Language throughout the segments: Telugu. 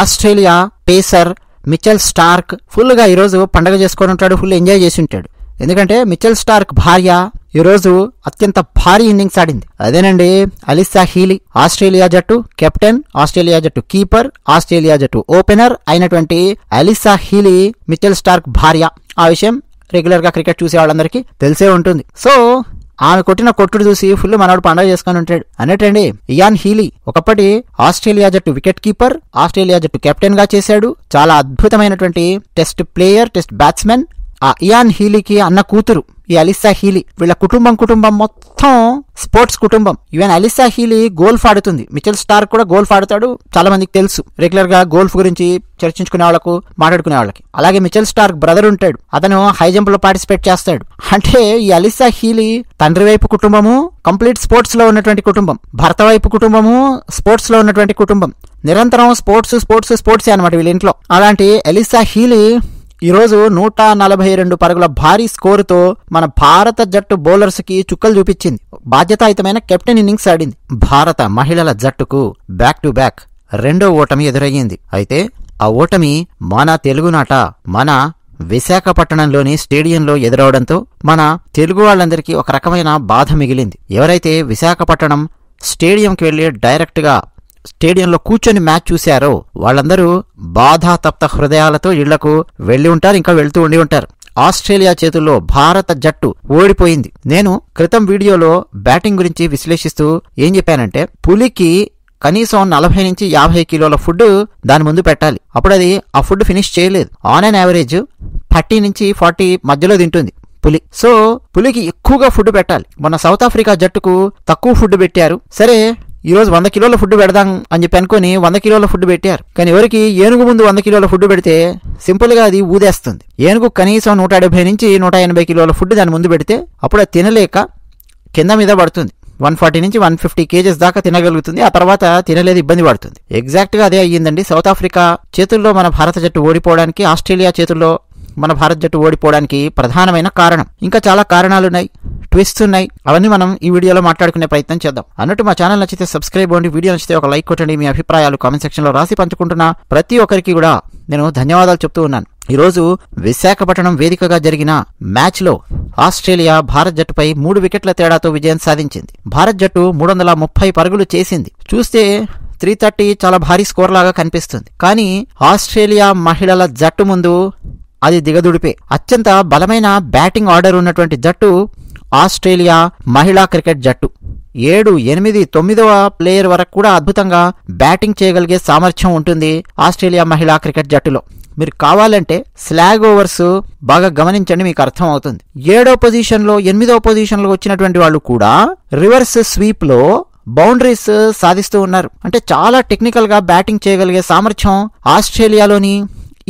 Australia pacer Mitchell Starc full గా ఈరోజు పండగ చేసుకొని ఉంటాడు, ఫుల్ ఎంజాయ్ చేసి ఉంటాడు. ఎందుకంటే మిచెల్ స్టార్క్ భార్య ఈరోజు అత్యంత భారీ ఇన్నింగ్స్ ఆడింది. అదేనండి అలిసా హీలీ. ఆస్ట్రేలియా జట్టు కెప్టెన్, ఆస్ట్రేలియా జట్టు కీపర్, ఆస్ట్రేలియా జట్టు ఓపెనర్ అయినటువంటి అలిసా హీలీ మిచెల్ స్టార్క్ భార్య. ఆ విషయం రెగ్యులర్ గా క్రికెట్ చూసే వాళ్ళందరికీ తెలిసే ఉంటుంది. సో ఆమె కొట్టిన కొట్టుడు చూసి ఫుల్ మనవాడు పండగ చేసుకుని ఉంటాడు అన్నట్టండి. ఇయాన్ హీలీ ఒకప్పటి ఆస్ట్రేలియా జట్టు వికెట్ కీపర్, ఆస్ట్రేలియా జట్టు కెప్టెన్ గా చేశాడు. చాలా అద్భుతమైనటువంటి టెస్ట్ ప్లేయర్, టెస్ట్ బ్యాట్స్మెన్. ఆ ఇయాన్ హీలీకి అన్న కూతురు ఈ అలిసా హీలీ. వీళ్ళ కుటుంబం మొత్తం స్పోర్ట్స్ కుటుంబం. ఈవెన్ అలిసా హీలీ గోల్ఫ్ ఆడుతుంది, మిచెల్ స్టార్క్ కూడా గోల్ఫ్ ఆడుతాడు. చాలా మందికి తెలుసు, రెగ్యులర్ గా గోల్ఫ్ గురించి చర్చించుకునే వాళ్ళకు, మాట్లాడుకునే వాళ్ళకి. అలాగే మిచెల్ స్టార్క్ బ్రదర్ ఉంటాడు, అతను హై జంప్ లో పార్టిసిపేట్ చేస్తాడు. అంటే ఈ అలిసా హీలీ తండ్రి వైపు కుటుంబము కంప్లీట్ స్పోర్ట్స్ లో ఉన్నటువంటి కుటుంబం, భర్త వైపు కుటుంబము స్పోర్ట్స్ లో ఉన్నటువంటి కుటుంబం. నిరంతరం స్పోర్ట్స్ అనమాట వీళ్ళ ఇంట్లో. అలాంటి అలిసా హీలీ ఈరోజు 142 పరుగుల భారీ స్కోరుతో మన భారత జట్టు బౌలర్స్ కి చుక్కలు చూపించింది. బాధ్యతాయుతమైన కెప్టెన్ ఇన్నింగ్స్ ఆడింది. భారత మహిళల జట్టుకు బ్యాక్ టు బ్యాక్ రెండో ఓటమి ఎదురయ్యింది. అయితే ఆ ఓటమి మన తెలుగునాట, మన విశాఖపట్నంలోని స్టేడియంలో ఎదురవడంతో మన తెలుగు వాళ్ళందరికీ ఒక రకమైన బాధ మిగిలింది. ఎవరైతే విశాఖపట్నం స్టేడియంకి వెళ్లి డైరెక్ట్ గా స్టేడియంలో కూర్చొని మ్యాచ్ చూశారో వాళ్ళందరూ బాధాతప్త హృదయాలతో ఇళ్లకు వెళ్లి ఉంటారు, ఇంకా వెళ్తూ ఉండి ఉంటారు. ఆస్ట్రేలియా చేతుల్లో భారత జట్టు ఓడిపోయింది. నేను క్రితం వీడియోలో బ్యాటింగ్ గురించి విశ్లేషిస్తూ ఏం చెప్పానంటే, పులికి కనీసం 40 నుంచి 50 కిలోల ఫుడ్ దాని ముందు పెట్టాలి, అప్పుడు అది ఆ ఫుడ్ ఫినిష్ చేయలేదు. ఆన్ అన్ యావరేజ్ 30 నుంచి 40 మధ్యలో తింటుంది పులి. సో పులికి ఎక్కువగా ఫుడ్ పెట్టాలి. మన సౌత్ ఆఫ్రికా జట్టుకు తక్కువ ఫుడ్ పెట్టారు. సరే ఈరోజు 100 కిలోల ఫుడ్ పెడదాం అని చెప్పి అనుకుని 100 కిలోల ఫుడ్ పెట్టారు. కానీ ఎవరికి ఏనుగు ముందు 100 కిలోల ఫుడ్ పెడితే సింపుల్ గా అది ఊదేస్తుంది. ఏనుగు కనీసం 170 నుంచి 180 కిలోల ఫుడ్ దాని ముందు పెడితే అప్పుడు అది తినలేక కింద మీద పడుతుంది. 140 నుంచి 150 కేజెస్ దాకా తినగలుగుతుంది. ఆ తర్వాత తినలేదు, ఇబ్బంది పడుతుంది. ఎగ్జాక్ట్ గా అదే అయ్యిందండి. సౌత్ ఆఫ్రికా చేతుల్లో మన భారత జట్టు ఓడిపోవడానికి, ఆస్ట్రేలియా చేతుల్లో మన భారత జట్టు ఓడిపోవడానికి ప్రధానమైన కారణం. ఇంకా చాలా కారణాలున్నాయి, ట్విస్ట్ ఉన్నాయి. అవన్నీ మనం ఈ వీడియోలో మాట్లాడుకునే ప్రయత్నం చేద్దాం. అన్నట్టు మా ఛానల్ నచ్చితే సబ్స్క్రైబ్ అవ్వండి, వీడియో నచ్చితే ఒక లైక్ కొట్టండి. మీ అభిప్రాయాలు కామెంట్ సెక్షన్ లో రాసి పంచుకుంటున్న ప్రతి ఒక్కరికి కూడా నేను ధన్యవాదాలు చెప్తూ ఉన్నాను. ఈరోజు విశాఖపట్నం వేదికగా జరిగిన మ్యాచ్ లో ఆస్ట్రేలియా భారత్ జట్టుపై 3 వికెట్ల తేడాతో విజయం సాధించింది. భారత్ జట్టు 330 పరుగులు చేసింది. చూస్తే 330 చాలా భారీ స్కోర్ లాగా కనిపిస్తుంది. కానీ ఆస్ట్రేలియా మహిళల జట్టు ముందు అది దిగదుడిపే. అత్యంత బలమైన బ్యాటింగ్ ఆర్డర్ ఉన్నటువంటి జట్టు ఆస్ట్రేలియా మహిళా క్రికెట్ జట్టు. 7, 8, 9వ ప్లేయర్ వరకు కూడా అద్భుతంగా బ్యాటింగ్ చేయగలిగే సామర్థ్యం ఉంటుంది ఆస్ట్రేలియా మహిళా క్రికెట్ జట్టులో. మీరు కావాలంటే స్లాగ్ ఓవర్స్ బాగా గమనించండి, మీకు అర్థం అవుతుంది. 7వ పొజిషన్లో 8వ పొజిషన్లో వచ్చినటువంటి వాళ్ళు కూడా రివర్స్ స్వీప్ లో బౌండరీస్ సాధిస్తూ ఉన్నారు. అంటే చాలా టెక్నికల్ గా బ్యాటింగ్ చేయగలిగే సామర్థ్యం ఆస్ట్రేలియాలోని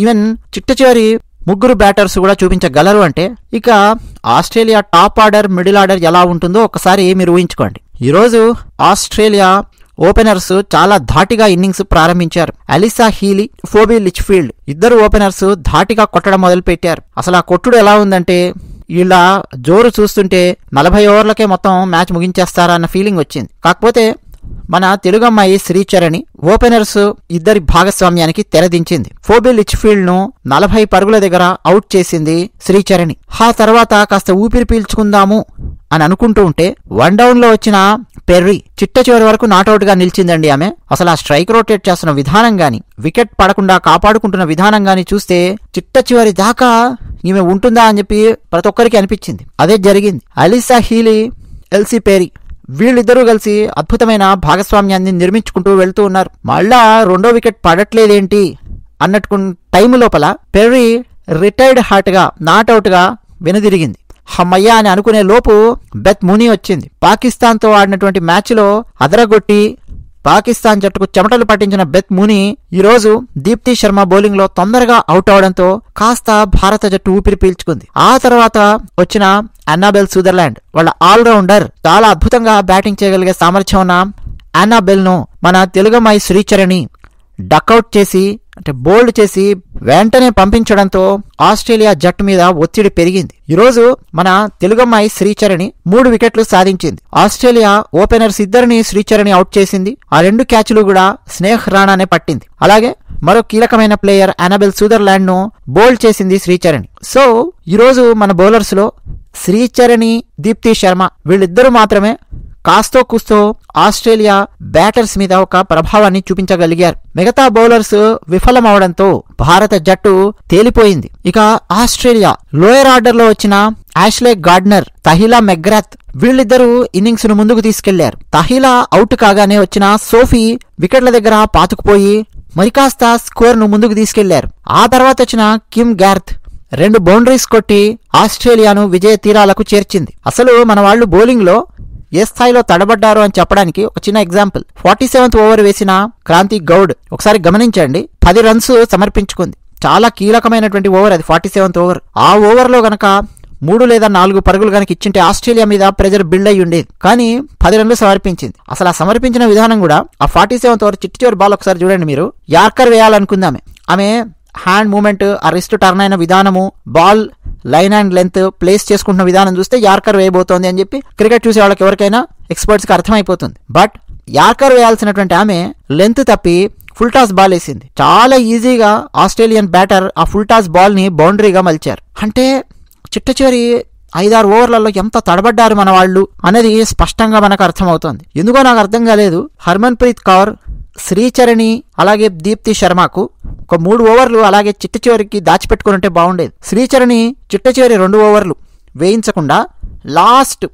ఈవెన్ చిట్ట చివరి 3 బ్యాటర్స్ కూడా చూపించగలరు. అంటే ఇక Australia top order, middle order ఎలా ఉంటుందో ఒకసారి మీరు ఊహించుకోండి. ఈరోజు ఆస్ట్రేలియా ఓపెనర్స్ చాలా ధాటిగా ఇన్నింగ్స్ ప్రారంభించారు. అలిసా హీలీ, ఫోబీ లిచ్ఫీల్డ్ ఇద్దరు ఓపెనర్స్ ధాటిగా కొట్టడం మొదలు పెట్టారు. అసలు ఆ కొట్టుడు ఎలా ఉందంటే, వీళ్ళ జోరు చూస్తుంటే 40 ఓవర్లకే మొత్తం మ్యాచ్ ముగించేస్తారా అన్న ఫీలింగ్ వచ్చింది. కాకపోతే మన తెలుగు అమ్మాయి శ్రీచరణి ఓపెనర్స్ ఇద్దరి భాగస్వామ్యానికి తెరదించింది. ఫోబీ లిచ్ఫీల్డ్ ను 40 పరుగుల దగ్గర అవుట్ చేసింది శ్రీచరణి. ఆ తర్వాత కాస్త ఊపిరి పీల్చుకుందాము అని అనుకుంటూ ఉంటే 1 డౌన్ లో వచ్చిన పెర్రీ చిట్ట చివరి వరకు నాట్అవుట్ గా నిలిచిందండి ఆమె. అసలు ఆ స్ట్రైక్ రొటేట్ చేస్తున్న విధానం గాని, వికెట్ పడకుండా కాపాడుకుంటున్న విధానం గాని చూస్తే చిట్ట చివరి దాకా ఈమె ఉంటుందా అని చెప్పి ప్రతి ఒక్కరికి అనిపించింది. అదే జరిగింది. అలిసా హీలీ, ఎల్సీ పెర్రీ వీళ్ళిద్దరూ కలిసి అద్భుతమైన భాగస్వామ్యాన్ని నిర్మించుకుంటూ వెళ్తూ ఉన్నారు. మళ్ళా 2వ వికెట్ పడట్లేదేంటి అన్నట్టు టైం లోపల పెర్రీ రిటైర్డ్ హార్ట్ గా నాట్అవుట్ గా వెనుదిరిగింది. హమ్మయ్య అని అనుకునే లోపు బెత్ మునీ వచ్చింది. పాకిస్తాన్ తో ఆడినటువంటి మ్యాచ్ లో అదరగొట్టి పాకిస్తాన్ జట్టుకు చెమటలు పట్టించిన బెత్ మునీ ఈరోజు దీప్తి శర్మ బౌలింగ్ లో తొందరగా అవుట్ అవడంతో కాస్త భారత జట్టు ఊపిరి పీల్చుకుంది. ఆ తర్వాత వచ్చిన అన్నాబెల్ సూదర్లాండ్ వాళ్ళ ఆల్రౌండర్, చాలా అద్భుతంగా బ్యాటింగ్ చేయగలిగే సామర్థ్యం ఉన్న అన్నాబెల్ ను మన తెలుగమ్మాయి శ్రీచరణి డక్అవుట్ చేసి అంటే బోల్డ్ చేసి వెంటనే పంపించడంతో ఆస్ట్రేలియా జట్టు మీద ఒత్తిడి పెరిగింది. ఈరోజు మన తెలుగమ్మాయి శ్రీచరణి 3 వికెట్లు సాధించింది. ఆస్ట్రేలియా ఓపెనర్స్ ఇద్దరిని శ్రీచరణి అవుట్ చేసింది. ఆ 2 క్యాచ్లు కూడా స్నేహ్ రాణానే పట్టింది. అలాగే మరో కీలకమైన ప్లేయర్ అనబెల్ సూదర్లాండ్ ను బౌల్డ్ చేసింది శ్రీచరణి. సో ఈరోజు మన బౌలర్స్ లో శ్రీచరణి, దీప్తి శర్మ వీళ్ళిద్దరూ మాత్రమే కాస్తో కూస్తో ఆస్ట్రేలియా బ్యాటర్స్ మీద ఒక ప్రభావాన్ని చూపించగలిగారు. మిగతా బౌలర్స్ విఫలమవడంతో భారత జట్టు తేలిపోయింది. ఇక ఆస్ట్రేలియా లోయర్ ఆర్డర్ లో వచ్చిన యాష్లే గార్డ్నర్, తహిలా మెగ్రాత్ వీళ్ళిద్దరూ ఇన్నింగ్స్ ను ముందుకు తీసుకెళ్లారు. తహిలా అవుట్ కాగానే వచ్చిన సోఫీ వికెట్ల దగ్గర పాతుకుపోయి మరికాస్త స్కోర్ ను ముందుకు తీసుకెళ్లారు. ఆ తర్వాత వచ్చిన కిమ్ గ్యార్త్ 2 బౌండరీస్ కొట్టి ఆస్ట్రేలియాను విజయ తీరాలకు చేర్చింది. అసలు మన వాళ్ళు బౌలింగ్ లో ఏ స్థాయిలో తడబడ్డారు అని చెప్పడానికి ఒక చిన్న ఎగ్జాంపుల్. 47th ఓవర్ వేసిన క్రాంతి గౌడ్ ఒకసారి గమనించండి, 10 రన్స్ సమర్పించుకుంది. చాలా కీలకమైనటువంటి ఓవర్ అది 47th ఓవర్. ఆ ఓవర్ లో గనక 3 లేదా 4 పరుగులు కనుక ఇచ్చింటే ఆస్ట్రేలియా మీద ప్రెజర్ బిల్డ్ అయ్యి ఉండేది. కానీ 10 రన్లు సమర్పించింది. అసలు ఆ సమర్పించిన విధానం కూడా ఆ 47th ఓవర్ చిట్టి చివరి బాల్ ఒకసారి చూడండి మీరు. యార్కర్ వేయాలనుకుందామే, ఆమె హ్యాండ్ మూమెంట్, ఆ రిస్ట్ టర్న్ అయిన విధానము, ball line and length place చేసుకుంటున్న విధానం చూస్తే యార్కర్ వేయబోతోంది అని చెప్పి క్రికెట్ చూసే వాళ్ళకి ఎవరికైనా ఎక్స్పర్ట్స్ కి అర్థమైపోతుంది. బట్ యార్కర్ వేయాల్సినటువంటి ఆమె లెంత్ తప్పి ఫుల్ టాస్ బాల్ వేసింది. చాలా ఈజీగా ఆస్ట్రేలియన్ బ్యాటర్ ఆ ఫుల్ టాస్ బాల్ ని బౌండరీగా మలిచారు. అంటే చిట్ట చివరి 5-6 ఓవర్లలో ఎంత తడబడ్డారు మన వాళ్ళు అనేది స్పష్టంగా మనకు అర్థమవుతోంది. ఎందుకో నాకు అర్థం కాలేదు, హర్మన్ ప్రీత్ కౌర్, శ్రీచరణి అలాగే దీప్తి శర్మకు ఒక 3 ఓవర్లు అలాగే చిట్ట చివరికి దాచిపెట్టుకుని ఉంటే బాగుండేది. శ్రీచరణి చిట్ట చివరి 2 ఓవర్లు వేయించకుండా last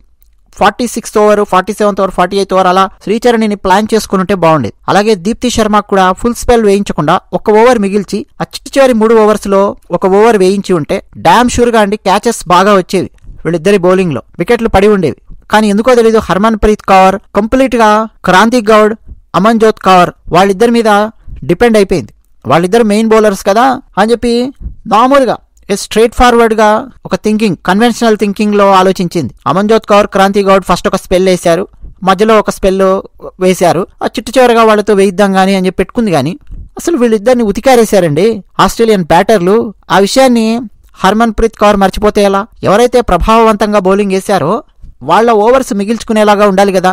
46th over, 47th over, 48th over అలా శ్రీచరణిని ప్లాన్ చేసుకుని ఉంటే బాగుండేది. అలాగే దీప్తి శర్మ కూడా ఫుల్ స్పెల్ వేయించకుండా 1 ఓవర్ మిగిల్చి ఆ చిట్ట చివరి 3 ఓవర్స్ లో 1 ఓవర్ వేయించి ఉంటే డామ్ షూర్ గా అండి క్యాచెస్ బాగా వచ్చేవి. వీళ్ళిద్దరి బౌలింగ్ లో వికెట్లు పడి ఉండేవి. కానీ ఎందుకో తెలీదు, హర్మన్ ప్రీత్ కౌర్ కంప్లీట్ గా క్రాంతి గౌడ్, అమన్జోత్ కౌర్ వాళ్ళిద్దరి మీద డిపెండ్ అయిపోయింది. వాళ్ళిద్దరు మెయిన్ బౌలర్స్ కదా అని చెప్పి మామూలుగా స్ట్రైట్ ఫార్వర్డ్ గా ఒక థింకింగ్, కన్వెన్షనల్ థింకింగ్ లో ఆలోచించింది. అమన్జోత్ కౌర్, క్రాంతి గౌడ్ ఫస్ట్ ఒక స్పెల్ వేశారు, మధ్యలో ఒక స్పెల్ వేశారు, ఆ చిట్టు చివరగా వాళ్ళతో వేయిద్దాం గానీ అని చెప్పి పెట్టుకుంది. కానీ అసలు వీళ్ళిద్దరిని ఉతికారేశారండి ఆస్ట్రేలియన్ బ్యాటర్లు. ఆ విషయాన్ని హర్మన్ ప్రీత్ కౌర్ మర్చిపోతే ఎలా? ఎవరైతే ప్రభావవంతంగా బౌలింగ్ వేశారో వాళ్ళ ఓవర్స్ మిగిల్చుకునేలాగా ఉండాలి కదా.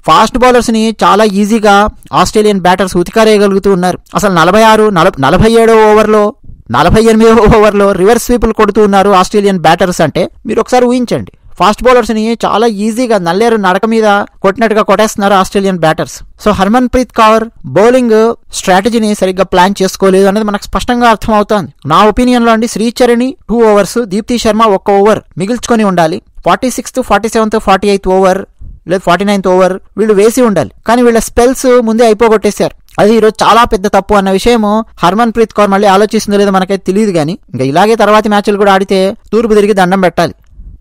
ఫాస్ట్ బౌలర్స్ ని చాలా ఈజీగా ఆస్ట్రేలియన్ బ్యాటర్స్ ఉతికారేయగలుగుతూ ఉన్నారు. అసలు 47వ ఓవర్లో 48వ ఓవర్లో రివర్స్ స్వీపులు కొడుతూ ఉన్నారు ఆస్ట్రేలియన్ బ్యాటర్స్. అంటే మీరు ఒకసారి ఊహించండి, ఫాస్ట్ బౌలర్స్ ని చాలా ఈజీగా నల్లేరు నడక మీద కొట్టినట్టుగా కొట్టేస్తున్నారు Australian batters. So Harmanpreet Kaur bowling స్ట్రాటజీని సరిగ్గా ప్లాన్ చేసుకోలేదు అనేది మనకు స్పష్టంగా అర్థం అవుతోంది. నా ఒపీనియన్ లో అండి శ్రీచరణి 2 ఓవర్స్, దీప్తి శర్మ 1 ఓవర్ మిగిల్చుకొని ఉండాలి. 46th, 47th, 48th ఓవర్ లేదా 49th ఓవర్ వీళ్ళు వేసి ఉండాలి. కానీ వీళ్ళ స్పెల్స్ ముందే అయిపోగొట్టేశారు. అది ఈరోజు చాలా పెద్ద తప్పు అన్న విషయము హర్మన్ ప్రీత్ కౌర్ మళ్ళీ ఆలోచిస్తుందో లేదో మనకైతే తెలియదు. కానీ ఇంకా ఇలాగే తర్వాతి మ్యాచ్లు కూడా ఆడితే తూర్పు తిరిగి దండం పెట్టాలి.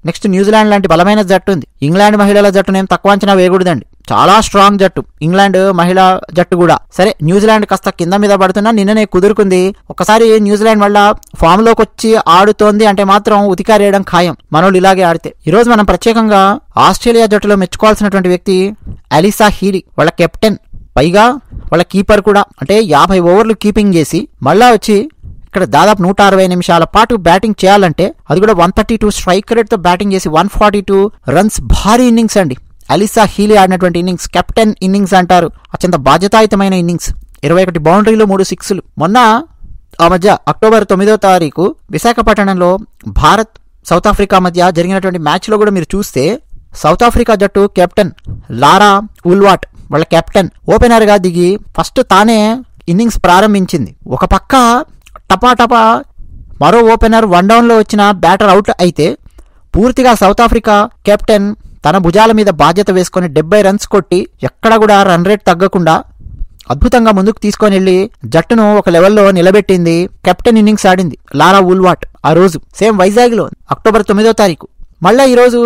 నెక్స్ట్ న్యూజిలాండ్ లాంటి బలమైన జట్టు ఉంది. ఇంగ్లాండ్ మహిళల జట్టునేం తక్కువ అంచనా వేయకూడదండి, చాలా స్ట్రాంగ్ జట్టు ఇంగ్లాండ్ మహిళా జట్టు కూడా. సరే న్యూజిలాండ్ కాస్త కింద మీద పడుతున్నా నిన్ననే కుదురుకుంది. ఒకసారి న్యూజిలాండ్ వల్ల ఫామ్ లోకి వచ్చి ఆడుతోంది అంటే మాత్రం ఉతికారేయడం ఖాయం మనోళ్ళు ఇలాగే ఆడితే. ఈరోజు మనం ప్రత్యేకంగా ఆస్ట్రేలియా జట్టులో మెచ్చుకోవాల్సినటువంటి వ్యక్తి అలీసా హీలీ, వాళ్ళ కెప్టెన్, పైగా వాళ్ళ కీపర్ కూడా. అంటే 50 ఓవర్లు కీపింగ్ చేసి మళ్ళా వచ్చి ఇక్కడ దాదాపు 160 నిమిషాల పాటు బ్యాటింగ్ చేయాలంటే అది కూడా 132 స్ట్రైక్ రేట్ తో బ్యాటింగ్ చేసి 142 రన్స్, భారీ ఇన్నింగ్స్ అండి. అలీసా హీలీ ఆడినటువంటి ఇన్నింగ్స్ కెప్టెన్ ఇన్నింగ్స్ అంటారు. అత్యంత బాధ్యతాయుతమైన ఇన్నింగ్స్. 21 బౌండరీలు, 3 సిక్స్లు. మొన్న ఆ మధ్య అక్టోబర్ 9వ తారీఖు విశాఖపట్నంలో భారత్ సౌత్ ఆఫ్రికా మధ్య జరిగినటువంటి మ్యాచ్ లో కూడా మీరు చూస్తే సౌత్ ఆఫ్రికా జట్టు కెప్టెన్ లారా ఉల్వాట్ వాళ్ళ కెప్టెన్ ఓపెనర్ గా దిగి ఫస్ట్ తానే ఇన్నింగ్స్ ప్రారంభించింది. ఒక పక్క టపాటపా మరో ఓపెనర్ 1 డౌన్ లో వచ్చిన బ్యాటర్ అవుట్ అయితే పూర్తిగా సౌత్ ఆఫ్రికా కెప్టెన్ తన భుజాల మీద బాధ్యత వేసుకుని 70 రన్స్ కొట్టి ఎక్కడ కూడా రన్ రేట్ తగ్గకుండా అద్భుతంగా ముందుకు తీసుకొని వెళ్లి జట్టును ఒక లెవెల్లో నిలబెట్టింది. కెప్టెన్ ఇన్నింగ్స్ ఆడింది లారా ఉల్వాట్ ఆ రోజు. సేమ్ వైజాగ్ లో అక్టోబర్ 9వ తారీఖు. మళ్ళా ఈరోజు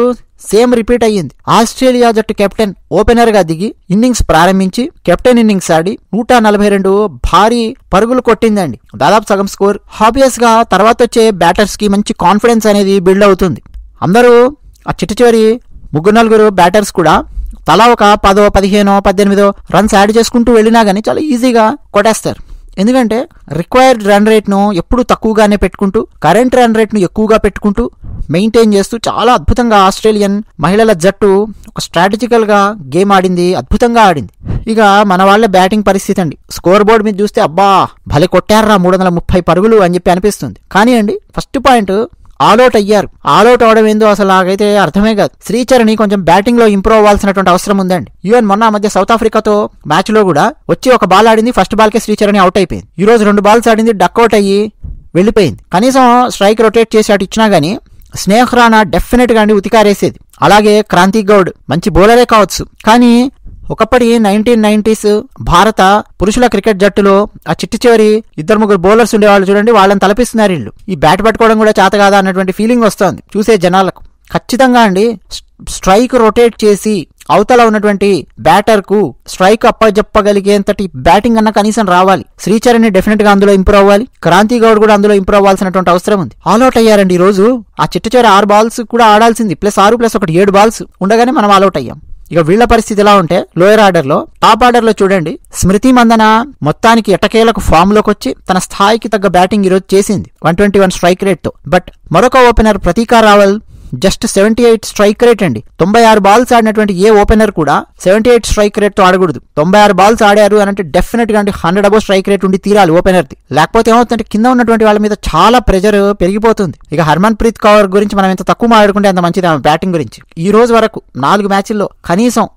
సేమ్ రిపీట్ అయ్యింది. ఆస్ట్రేలియా జట్టు కెప్టెన్ ఓపెనర్ గా దిగి ఇన్నింగ్స్ ప్రారంభించి కెప్టెన్ ఇన్నింగ్స్ ఆడి 142 భారీ పరుగులు కొట్టిందండి, దాదాపు సగం స్కోర్. ఆబ్వియస్ గా తర్వాత వచ్చే బ్యాటర్స్ కి మంచి కాన్ఫిడెన్స్ అనేది బిల్డ్ అవుతుంది. అందరూ ఆ చిట్ట చివరి 3-4 బ్యాటర్స్ కూడా తలా ఒక 10, 15, 18 రన్స్ యాడ్ చేసుకుంటూ వెళ్ళినా గానీ చాలా ఈజీగా కొట్టేస్తారు. ఎందుకంటే రిక్వైర్డ్ రన్ రేట్ను ఎప్పుడు తక్కువగానే పెట్టుకుంటూ కరెంట్ రన్ రేట్ను ఎక్కువగా పెట్టుకుంటూ మెయింటైన్ చేస్తూ చాలా అద్భుతంగా ఆస్ట్రేలియన్ మహిళల జట్టు ఒక స్ట్రాటజికల్గా గేమ్ ఆడింది, అద్భుతంగా ఆడింది. ఇక మన వాళ్ళ బ్యాటింగ్ పరిస్థితి అండి, స్కోర్ బోర్డ్ మీద చూస్తే అబ్బా భలే కొట్టారా 330 పరుగులు అని చెప్పి అనిపిస్తుంది. కానీ అండి ఫస్ట్ పాయింట్ ఆల్అౌట్ అయ్యారు. ఆల్అౌట్ అవడం ఏందో అసలు నాకైతే అర్థమే కాదు. శ్రీచరణి కొంచెం బ్యాటింగ్ లో ఇంప్రూవ్ అవ్వాల్సినటువంటి అవసరం ఉందండి. ఈవెన్ మొన్న మధ్య సౌత్ ఆఫ్రికాతో మ్యాచ్ లో కూడా వచ్చి ఒక బాల్ ఆడింది, ఫస్ట్ బాల్ కే శ్రీచరణి అవుట్ అయిపోయింది. ఈ రోజు 2 బాల్స్ ఆడింది, డక్అవుట్ అయ్యి వెళ్ళిపోయింది. కనీసం స్ట్రైక్ రొటేట్ చేసి అటు ఇచ్చినా గానీ స్నేహ్ రాణా డెఫినెట్ గా అండి ఉతికారేసేది. అలాగే క్రాంతి గౌడ్ మంచి బౌలరే కావచ్చు, కానీ ఒకప్పటి 1990s భారత పురుషుల క్రికెట్ జట్టులో ఆ చివరి 2-3 బౌలర్స్ ఉండేవాళ్ళు చూడండి, వాళ్ళని తలపిస్తున్నారు వీళ్ళు. ఈ బ్యాట్ పట్టుకోవడం కూడా చేత కాదా అన్నటువంటి ఫీలింగ్ వస్తుంది చూసే జనాలకు. ఖచ్చితంగా అండి స్ట్రైక్ రొటేట్ చేసి అవతల ఉన్నటువంటి బ్యాటర్ కు స్ట్రైక్ అప్పజెప్పగలిగేంతటి బ్యాటింగ్ అన్న కనీసం రావాలి. శ్రీచరణి డెఫినెట్ గా అందులో ఇంప్రూవ్ అవ్వాలి, క్రాంతి గౌడ్ కూడా అందులో ఇంప్రూవ్ అవ్వాల్సినటువంటి అవసరం ఉంది. ఆల్అౌట్ అయ్యారండి ఈ రోజు. ఆ చివరి 6 బాల్స్ కూడా ఆడాల్సింది, +6+1 7 బాల్స్ ఉండగానే మనం ఆల్అౌట్ అయ్యాం. ఇక వీళ్ల పరిస్థితి ఎలా ఉంటే లోయర్ ఆర్డర్ లో, టాప్ ఆర్డర్ లో చూడండి స్మృతి మందన మొత్తానికి ఎటకేలకు ఫామ్ లోకి వచ్చి తన స్థాయికి తగ్గ బ్యాటింగ్ ఈరోజు చేసింది 121 స్ట్రైక్ రేట్ తో. బట్ మరొక opener Pratika Rawal just 78 strike rate అండి. 96 బాల్స్ ఆడినటువంటి ఏ ఓపెనర్ కూడా 78 స్ట్రైక్ రేట్ తో ఆడకూడదు. 96 బాల్స్ ఆడారు అని అంటే డెఫినెట్ గా 100 అబోవ్ స్ట్రైక్ రేట్ ఉండి తీరాలి ఓపెనర్ది. లేకపోతే ఏమవుతుందంటే కింద ఉన్నటువంటి వాళ్ళ మీద చాలా ప్రెజర్ పెరిగిపోతుంది. ఇక హర్మన్ ప్రీత్ కౌర్ గురించి మనం ఎంత తక్కువ మాట్లాడుకుంటే అంత మంచిది ఆమె బ్యాటింగ్ గురించి. ఈ రోజు వరకు 4 మ్యాచ్ల్లో కనీసం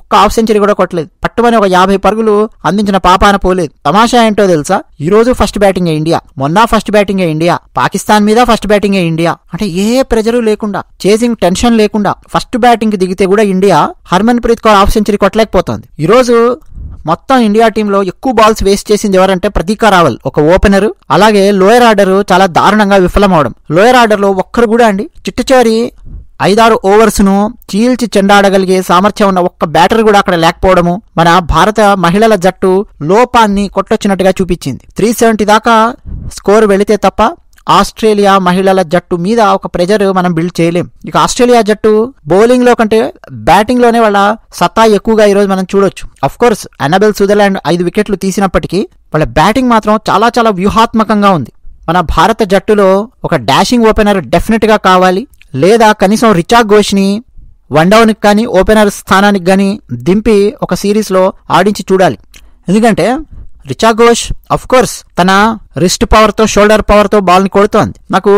ఒక్క హాఫ్ సెంచరీ కూడా కొట్టలేదు. పట్టుమని ఒక 50 పరుగులు అందించిన పాపాన పోలేదు. తమాషా ఏంటో తెలుసా, ఈ రోజు ఫస్ట్ బ్యాటింగ్ ఇండియా, మొన్న ఫస్ట్ బ్యాటింగ్ ఇండియా, పాకిస్తాన్ మీద ఫస్ట్ బ్యాటింగ్ ఇండియా. అంటే ఏ ప్రెజరు లేకుండా, చేసింగ్ టెన్షన్ లేకుండా ఫస్ట్ బ్యాటింగ్ కి దిగితే కూడా India Harmanpreet Kaur half century కొట్టలేకపోతుంది. ఈ రోజు మొత్తం ఇండియా టీంలో ఎక్కువ బాల్స్ వేస్ట్ చేసింది ఎవరంటే ప్రతీకా రావల్, ఒక ఓపెనర్. అలాగే లోయర్ ఆర్డర్ చాలా దారుణంగా విఫలమవడం. లోయర్ ఆర్డర్ లో ఒక్కరు కూడా అండి చివరి 5-6 ఓవర్స్ ను చీల్చి చెండాడగలిగే సామర్థ్యం ఉన్న ఒక్క బ్యాటర్ కూడా అక్కడ లేకపోవడము మన భారత మహిళల జట్టు లోపాన్ని కొట్టొచ్చినట్టుగా చూపించింది. 370 దాకా స్కోర్ వెళితే తప్ప ఆస్ట్రేలియా మహిళల జట్టు మీద ఒక ప్రెజర్ మనం బిల్డ్ చేయలేం. ఇక ఆస్ట్రేలియా జట్టు బౌలింగ్ లో కంటే బ్యాటింగ్ లోనే వాళ్ళ సత్తా ఎక్కువగా ఈరోజు మనం చూడొచ్చు. అఫ్ కోర్స్ అన్నబెల్ సుదర్లాండ్ 5 వికెట్లు తీసినప్పటికీ వాళ్ళ బ్యాటింగ్ మాత్రం చాలా చాలా వ్యూహాత్మకంగా ఉంది. మన భారత జట్టులో ఒక డాషింగ్ ఓపెనర్ డెఫినెట్ గా కావాలి, లేదా కనీసం రిచా ఘోష్ని వన్ డౌన్కి కానీ ఓపెనర్ స్థానానికి కానీ దింపి ఒక సిరీస్లో ఆడించి చూడాలి. ఎందుకంటే రిచా ఘోష్ అఫ్ కోర్స్ తన రిస్ట్ పవర్తో షోల్డర్ పవర్తో బాల్ని కొడుతోంది. నాకు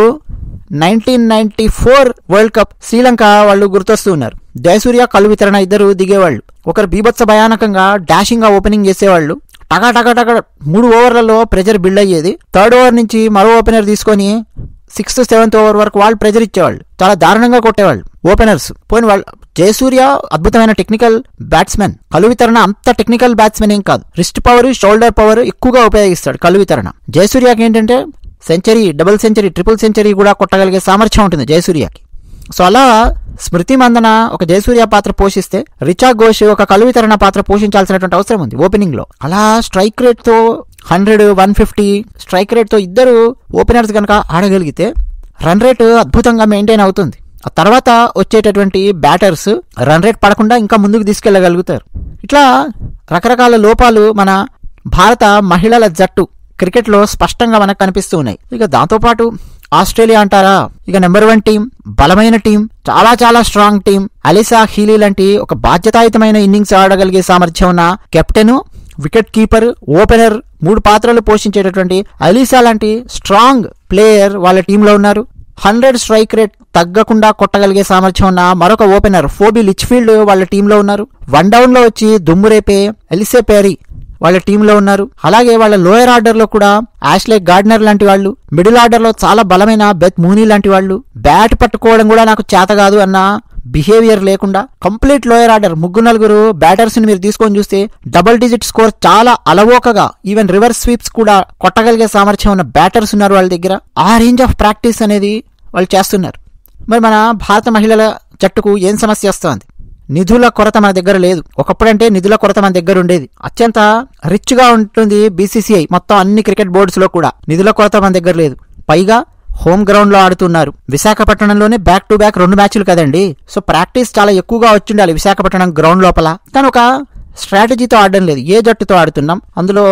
1994 వరల్డ్ కప్ శ్రీలంక వాళ్ళు గుర్తొస్తూ ఉన్నారు. జయసూర్య, కళ్ళు వితరణ ఇద్దరు దిగేవాళ్ళు. ఒకరు బీభత్స భయానకంగా డాషింగ్ గా ఓపెనింగ్ చేసేవాళ్ళు. టగా 3 ఓవర్లలో ప్రెజర్ బిల్డ్ అయ్యేది. 3rd ఓవర్ నుంచి మరో ఓపెనర్ తీసుకొని 6th 7th ఓవర్ వరకు వాళ్ళు ప్రెజర్ ఇచ్చేవాళ్ళు, చాలా దారుణంగా కొట్టేవాళ్ళు ఓపెనర్స్. పోయిన వాళ్ళు జయసూర్య అద్భుతమైన టెక్నికల్ బ్యాట్స్మెన్, కళ్ళు వితరణ అంత టెక్నికల్ బ్యాట్స్మెన్ ఏం కాదు. రిస్ట్ పవర్, షోల్డర్ పవర్ ఎక్కువగా ఉపయోగిస్తాడు కళ్ళు వితరణ. జయసూర్యకి ఏంటంటే century, double century, triple century కూడా కొట్టగలిగే సామర్థ్యం ఉంటుంది జయసూర్యకి. సో అలా స్మృతి మందన ఒక జయసూర్య పాత్ర పోషిస్తే రిచా ఘోష్ ఒక కళ్ళు వితరణ పాత్ర పోషించాల్సినటువంటి అవసరం ఉంది ఓపెనింగ్ లో. అలా స్ట్రైక్ రేట్ తో 100, 150 స్ట్రైక్ రేట్ తో ఇద్దరు ఓపెనర్స్ కనుక ఆడగలిగితే రన్ రేట్ అద్భుతంగా మెయింటైన్ అవుతుంది. ఆ తర్వాత వచ్చేటటువంటి బ్యాటర్స్ రన్ రేట్ పడకుండా ఇంకా ముందుకు తీసుకెళ్లగలుగుతారు. ఇట్లా రకరకాల లోపాలు మన భారత మహిళల జట్టు క్రికెట్ లో స్పష్టంగా మనకు కనిపిస్తూ ఉన్నాయి. ఇక దాంతోపాటు ఆస్ట్రేలియా అంటారా, ఇక నెంబర్ 1 టీం, బలమైన టీం, చాలా చాలా స్ట్రాంగ్ టీం. అలీసా హీలీ లాంటి ఒక బాధ్యతాయుతమైన ఇన్నింగ్స్ ఆడగలిగే సామర్థ్యం ఉన్న కెప్టెన్, వికెట్ కీపర్, ఓపెనర్ 3 పాత్రలు పోషించేటటువంటి అలీసా లాంటి స్ట్రాంగ్ ప్లేయర్ వాళ్ళ టీంలో ఉన్నారు. 100 స్ట్రైక్ రేట్ తగ్గకుండా కొట్టగలిగే సామర్థ్యం ఉన్న మరొక ఓపెనర్ ఫోబీ లిచ్ఫీల్డ్ వాళ్ళ టీంలో ఉన్నారు. 1 డౌన్ లో వచ్చి దుమ్మురేపే ఎలిసే పేరీ వాళ్ళ టీంలో ఉన్నారు. అలాగే వాళ్ళ లోయర్ ఆర్డర్ లో కూడా యాష్లే గార్డ్నర్ లాంటి వాళ్ళు, మిడిల్ ఆర్డర్ లో చాలా బలమైన బెత్ మూనీ లాంటి వాళ్ళు, బ్యాట్ పట్టుకోవడం కూడా నాకు చేత కాదు అన్న బిహేవియర్ లేకుండా కంప్లీట్ లోయర్ ఆర్డర్ 3-4 బ్యాటర్స్ ని మీరు తీసుకొని చూస్తే డబుల్ డిజిట్ స్కోర్ చాలా అలవోకగా, ఈవెన్ రివర్స్ స్వీప్స్ కూడా కొట్టగలిగే సామర్థ్యం ఉన్న బ్యాటర్స్ ఉన్నారు వాళ్ళ దగ్గర. ఆ రేంజ్ ఆఫ్ ప్రాక్టీస్ అనేది వాళ్ళు చేస్తున్నారు. మరి మన భారత మహిళల జట్టుకు ఏం సమస్య వస్తుంది? నిధుల కొరత మన దగ్గర లేదు. ఒకప్పుడంటే నిధుల కొరత మన దగ్గర ఉండేది. అత్యంత రిచ్ గా ఉంటుంది బీసీసీఐ మొత్తం అన్ని క్రికెట్ బోర్డ్స్ లో కూడా. నిధుల కొరత మన దగ్గర లేదు. పైగా హోమ్ గ్రౌండ్ లో ఆడుతున్నారు. విశాఖపట్నంలోనే బ్యాక్ టు బ్యాక్ 2 మ్యాచ్లు కదండి. సో ప్రాక్టీస్ చాలా ఎక్కువగా వచ్చిండాలి విశాఖపట్నం గ్రౌండ్ లోపల. కానీ ఒక స్ట్రాటజీతో ఆడడం లేదు. ఏ జట్టుతో ఆడుతున్నాం, అందులో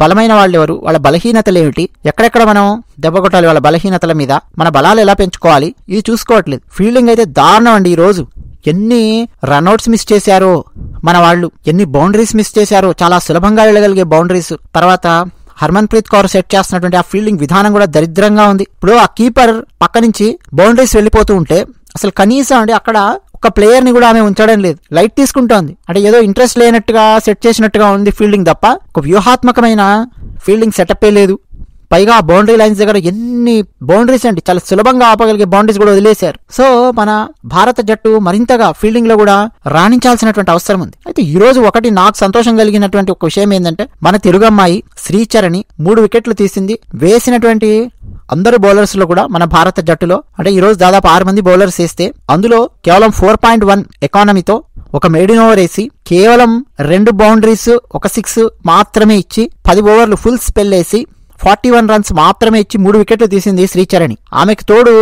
బలమైన వాళ్ళు ఎవరు, వాళ్ళ బలహీనతలు ఏమిటి, ఎక్కడెక్కడ మనం దెబ్బ కొట్టాలి వాళ్ళ బలహీనతల మీద, మన బలాలు ఎలా పెంచుకోవాలి, ఇది చూసుకోవట్లేదు. ఫీల్డింగ్ అయితే దారుణం అండి. ఈ రోజు ఎన్ని రన్అట్స్ మిస్ చేశారో మన వాళ్ళు, ఎన్ని బౌండరీస్ మిస్ చేశారో, చాలా సులభంగా వెళ్ళగలిగే బౌండరీస్. తర్వాత హర్మన్ ప్రీత్ కౌర్ సెట్ చేస్తున్నటువంటి ఆ ఫీల్డింగ్ విధానం కూడా దరిద్రంగా ఉంది. ఇప్పుడు ఆ కీపర్ పక్క నుంచి బౌండరీస్ వెళ్ళిపోతూ ఉంటే అసలు కనీసం అంటే అక్కడ ఒక ప్లేయర్ ని కూడా ఆమె ఉంచడం లేదు, లైట్ తీసుకుంటోంది. అంటే ఏదో ఇంట్రెస్ట్ లేనట్టుగా సెట్ చేసినట్టుగా ఉంది ఫీల్డింగ్ తప్ప ఒక వ్యూహాత్మకమైన ఫీల్డింగ్ సెటప్ లేదు. పైగా ఆ బౌండరీ లైన్స్ దగ్గర ఎన్ని బౌండరీస్ అండి, చాలా సులభంగా ఆపగలిగే బౌండరీస్ కూడా వదిలేశారు. సో మన భారత జట్టు మరింతగా ఫీల్డింగ్ లో కూడా రాణించాల్సినటువంటి అవసరం ఉంది. అయితే ఈ రోజు ఒకటి నాకు సంతోషం కలిగినటువంటి ఒక విషయం ఏంటంటే మన తెలుగు అమ్మాయి శ్రీచరణి 3 వికెట్లు తీసింది. వేసినటువంటి అందరు బౌలర్స్ లో కూడా మన భారత జట్టులో అంటే ఈ రోజు దాదాపు 6 మంది బౌలర్స్ వేస్తే అందులో కేవలం 4.1 ఎకానమీతో ఒక మెయిడిన్ ఓవర్ వేసి కేవలం 2 బౌండరీస్ 1 6 మాత్రమే ఇచ్చి 10 ఓవర్లు ఫుల్ స్పెల్ వేసి 41 రన్స్ మాత్రమే ఇచ్చి 3 వికెట్లు తీసింది శ్రీచరణి. ఆమెకు తోడు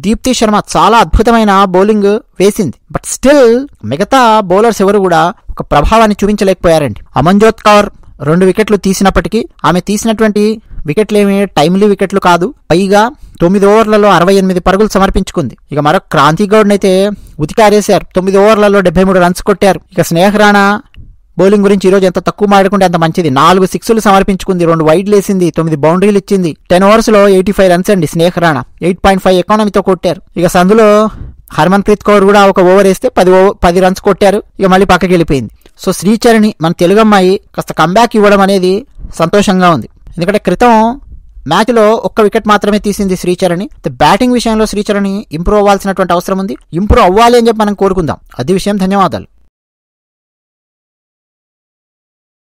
దీప్తి శర్మ చాలా అద్భుతమైన బౌలింగ్ వేసింది. బట్ స్టిల్ మిగతా బౌలర్స్ ఎవరు కూడా ఒక ప్రభావాన్ని చూపించలేకపోయారండి. అమన్జోత్ కౌర్ 2 వికెట్లు తీసినప్పటికీ ఆమె తీసినటువంటి వికెట్లేమి టైమ్లీ వికెట్లు కాదు. పైగా 9 ఓవర్లలో 68 పరుగులు సమర్పించుకుంది. ఇక మరొక క్రాంతి గౌడ్ అయితే ఉతికారేశారు. 9 ఓవర్లలో 73 రన్స్ కొట్టారు. ఇక స్నేహ రాణా బౌలింగ్ గురించి ఈరోజు ఎంత తక్కువ మాడుకుంటే అంత మంచిది. 4 సిక్స్లు సమర్పించుకుంది, 2 వైడ్లు వేసింది, 9 బౌండరీలు ఇచ్చింది. 10 ఓవర్స్ లో 85 రన్స్ అండి స్నేహ రాణా. 8.5 ఎకానమీతో కొట్టారు. ఇక సందులో హర్మన్ ప్రీత్ కౌర్ కూడా ఒక ఓవర్ వేస్తే 10 రన్స్ కొట్టారు. ఇక మళ్ళీ పక్కకి వెళ్ళిపోయింది. సో శ్రీచరణి మన తెలుగు అమ్మాయి కాస్త కంబ్యాక్ ఇవ్వడం అనేది సంతోషంగా ఉంది. ఎందుకంటే క్రితం మ్యాచ్లో 1 వికెట్ మాత్రమే తీసింది శ్రీచరణి. బ్యాటింగ్ విషయంలో శ్రీచరణి ఇంప్రూవ్ అవ్వాల్సినటువంటి అవసరం ఉంది. ఇంప్రూవ్ అవ్వాలి అని చెప్పి మనం కోరుకుందాం. అది విషయం. ధన్యవాదాలు.